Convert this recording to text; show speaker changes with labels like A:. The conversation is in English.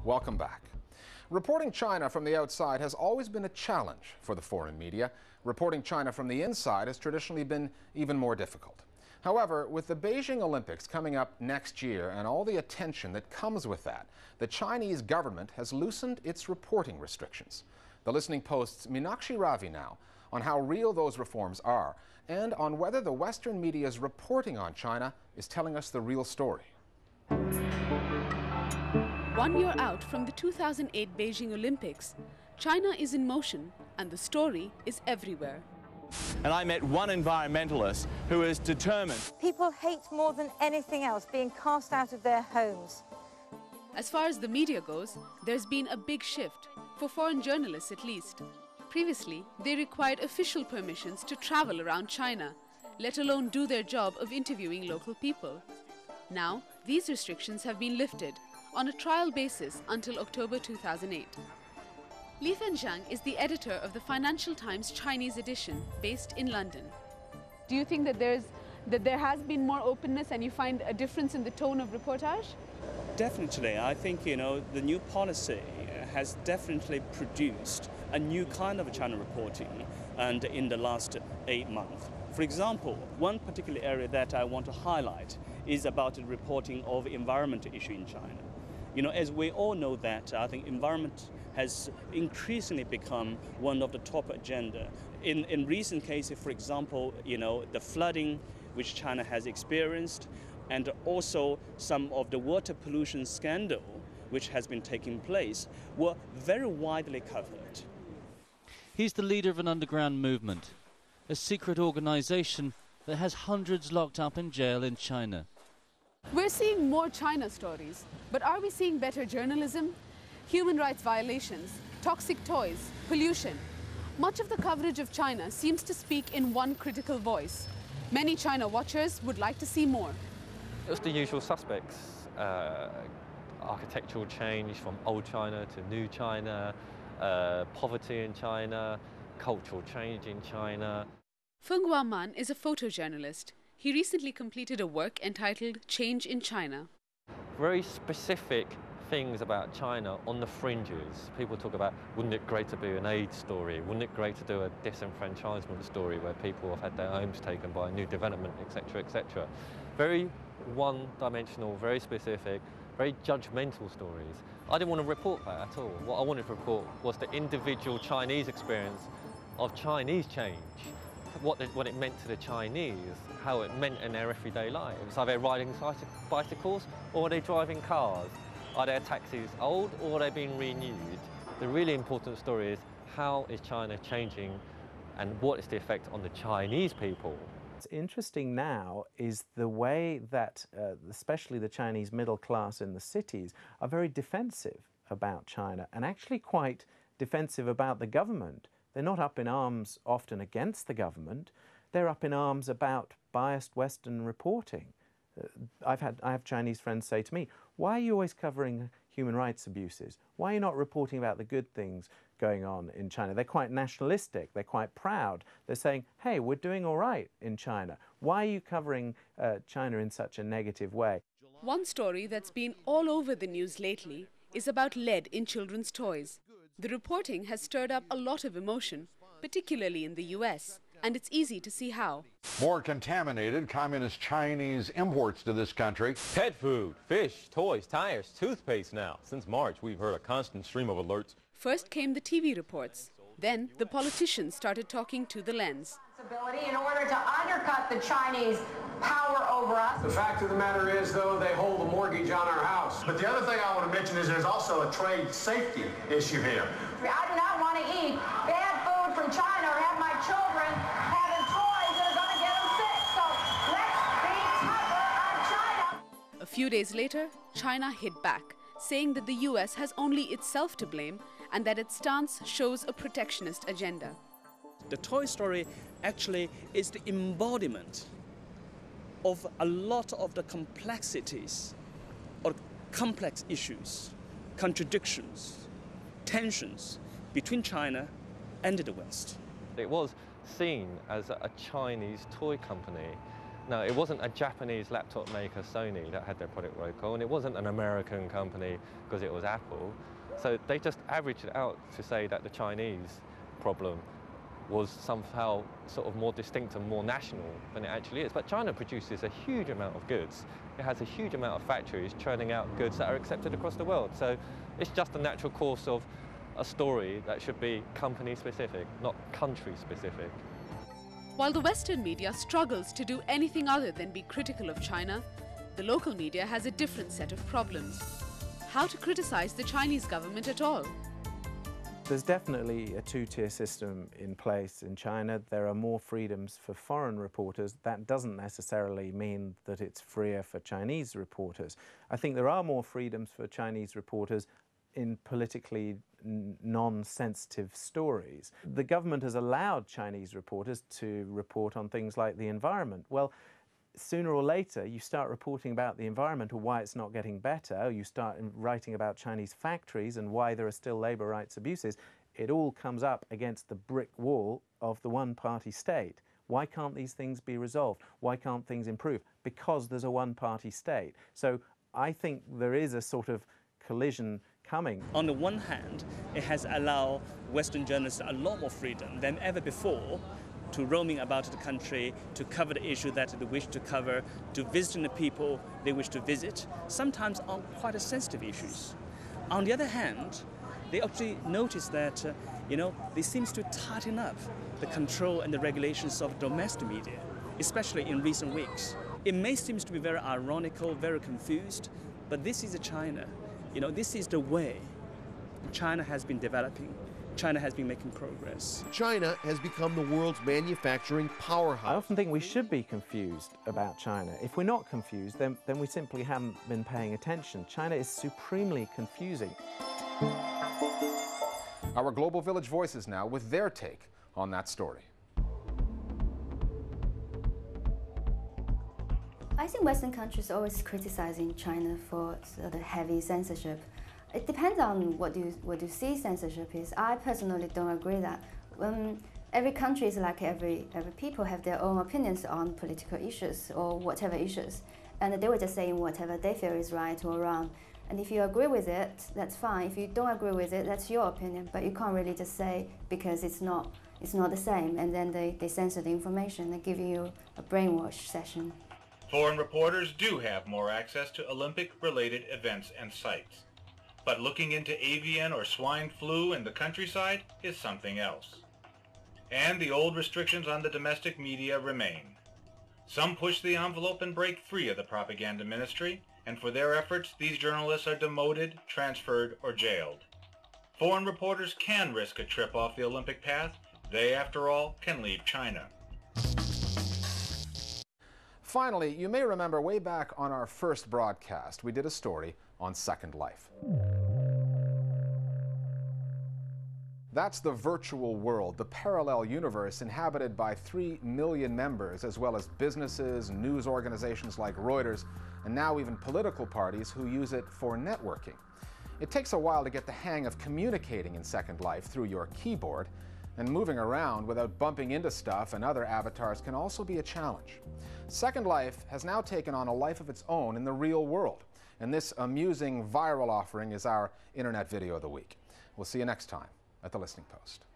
A: Welcome back. Reporting China from the outside has always been a challenge for the foreign media. Reporting China from the inside has traditionally been even more difficult. However, with the Beijing Olympics coming up next year and all the attention that comes with that, the Chinese government has loosened its reporting restrictions. The Listening Post's Meenakshi Ravi now on how real those reforms are and on whether the Western media's reporting on China is telling us the real story.
B: 1 year out from the 2008 Beijing Olympics, China is in motion and the story is everywhere.
C: And I met one environmentalist who is determined.
D: People hate more than anything else being cast out of their homes.
B: As far as the media goes, there's been a big shift, for foreign journalists at least. Previously, they required official permissions to travel around China, let alone do their job of interviewing local people. Now, these restrictions have been lifted on a trial basis until October 2008. Li Fenzhang is the editor of the Financial Times Chinese edition, based in London. Do you think that there has been more openness and you find a difference in the tone of reportage?
E: Definitely. I think, the new policy has definitely produced a new kind of China reporting and in the last 8 months. For example, one particular area that I want to highlight is about the reporting of environmental issue in China. As we all know that, I think environment has increasingly become one of the top agenda. In recent cases, for example, the flooding which China has experienced, and also some of the water pollution scandal which has been taking place, were very widely covered.
F: He's the leader of an underground movement, a secret organization that has hundreds locked up in jail in China.
B: We're seeing more China stories, but are we seeing better journalism? Human rights violations, toxic toys, pollution. Much of the coverage of China seems to speak in one critical voice. Many China watchers would like to see more.
G: It was the usual suspects. Architectural change from old China to new China, poverty in China, cultural change in China.
B: Feng Guaman is a photojournalist. He recently completed a work entitled Change in China.
G: Very specific things about China on the fringes. People talk about, wouldn't it great to be an AIDS story? Wouldn't it great to do a disenfranchisement story where people have had their homes taken by new development, etc., etc. Very one-dimensional, very specific, very judgmental stories. I didn't want to report that at all. What I wanted to report was the individual Chinese experience of Chinese change. What it meant to the Chinese, how it meant in their everyday lives. Are they riding bicycles or are they driving cars? Are their taxis old or are they being renewed? The really important story is how is China changing and what is the effect on the Chinese people?
H: What's interesting now is the way that especially the Chinese middle class in the cities are very defensive about China and actually quite defensive about the government. They're not up in arms often against the government, they're up in arms about biased Western reporting. I have Chinese friends say to me, why are you always covering human rights abuses? Why are you not reporting about the good things going on in China? They're quite nationalistic, they're quite proud. They're saying, hey, we're doing all right in China. Why are you covering China in such a negative way?
B: One story that's been all over the news lately is about lead in children's toys. The reporting has stirred up a lot of emotion, particularly in the US, and it's easy to see how.
I: More contaminated communist Chinese imports to this country.
J: Pet food, fish, toys, tires, toothpaste now. Since March, we've heard a constant stream of alerts.
B: First came the TV reports. Then the politicians started talking to the lens.
K: In order to undercut the Chinese power over us.
L: The fact of the matter is, though, they hold a mortgage on our house. But the other thing I want to mention is there's also a trade safety issue here.
K: I do not want to eat bad food from China or have my children having toys that are going to get them sick. So let's be tougher on China.
B: A few days later, China hit back, saying that the US has only itself to blame and that its stance shows a protectionist agenda.
E: The toy story actually is the embodiment of a lot of the complexities or complex issues, contradictions, tensions between China and the West.
G: It was seen as a Chinese toy company No, it wasn't a Japanese laptop maker, Sony, that had their product recall, and it wasn't an American company because it was Apple. So they just averaged it out to say that the Chinese problem was somehow sort of more distinct and more national than it actually is. But China produces a huge amount of goods. It has a huge amount of factories churning out goods that are accepted across the world. So it's just a natural course of a story that should be company-specific, not country-specific.
B: While the Western media struggles to do anything other than be critical of China, the local media has a different set of problems. How to criticize the Chinese government at all?
H: There's definitely a two-tier system in place in China. There are more freedoms for foreign reporters. That doesn't necessarily mean that it's freer for Chinese reporters. I think there are more freedoms for Chinese reporters in politically non-sensitive stories. The government has allowed Chinese reporters to report on things like the environment. Well, sooner or later, you start reporting about the environment or why it's not getting better, or you start writing about Chinese factories and why there are still labour rights abuses, it all comes up against the brick wall of the one-party state. Why can't these things be resolved? Why can't things improve? Because there's a one-party state. So I think there is a sort of collision coming.
E: On the one hand, it has allowed Western journalists a lot more freedom than ever before to roaming about the country, to cover the issue that they wish to cover, to visiting the people they wish to visit, sometimes on quite sensitive issues. On the other hand, they actually notice that, they seem to tighten up the control and the regulations of domestic media, especially in recent weeks. It may seem to be very ironical, very confused, but this is China. This is the way China has been developing. China has been making progress.
M: China has become the world's manufacturing powerhouse.
H: I often think we should be confused about China. If we're not confused, then we simply haven't been paying attention. China is supremely confusing.
A: Our Global Village voices now with their take on that story.
N: I think Western countries are always criticizing China for sort of heavy censorship. It depends on what you see censorship is. I personally don't agree that. Every country is like every people have their own opinions on political issues or whatever issues, and they were just saying whatever they feel is right or wrong. And if you agree with it, that's fine. If you don't agree with it, that's your opinion. But you can't really just say because it's not the same, and then they censor the information and give you a brainwash session.
O: Foreign reporters do have more access to Olympic-related events and sites. But looking into avian or swine flu in the countryside is something else. And the old restrictions on the domestic media remain. Some push the envelope and break free of the propaganda ministry, and for their efforts, these journalists are demoted, transferred, or jailed. Foreign reporters can risk a trip off the Olympic path. They, after all, can leave China.
A: Finally, you may remember way back on our first broadcast, we did a story on Second Life. That's the virtual world, the parallel universe inhabited by 3 million members, as well as businesses, news organizations like Reuters, and now even political parties who use it for networking. It takes a while to get the hang of communicating in Second Life through your keyboard, and moving around without bumping into stuff and other avatars can also be a challenge. Second Life has now taken on a life of its own in the real world, and this amusing viral offering is our Internet Video of the Week. We'll see you next time at The Listening Post.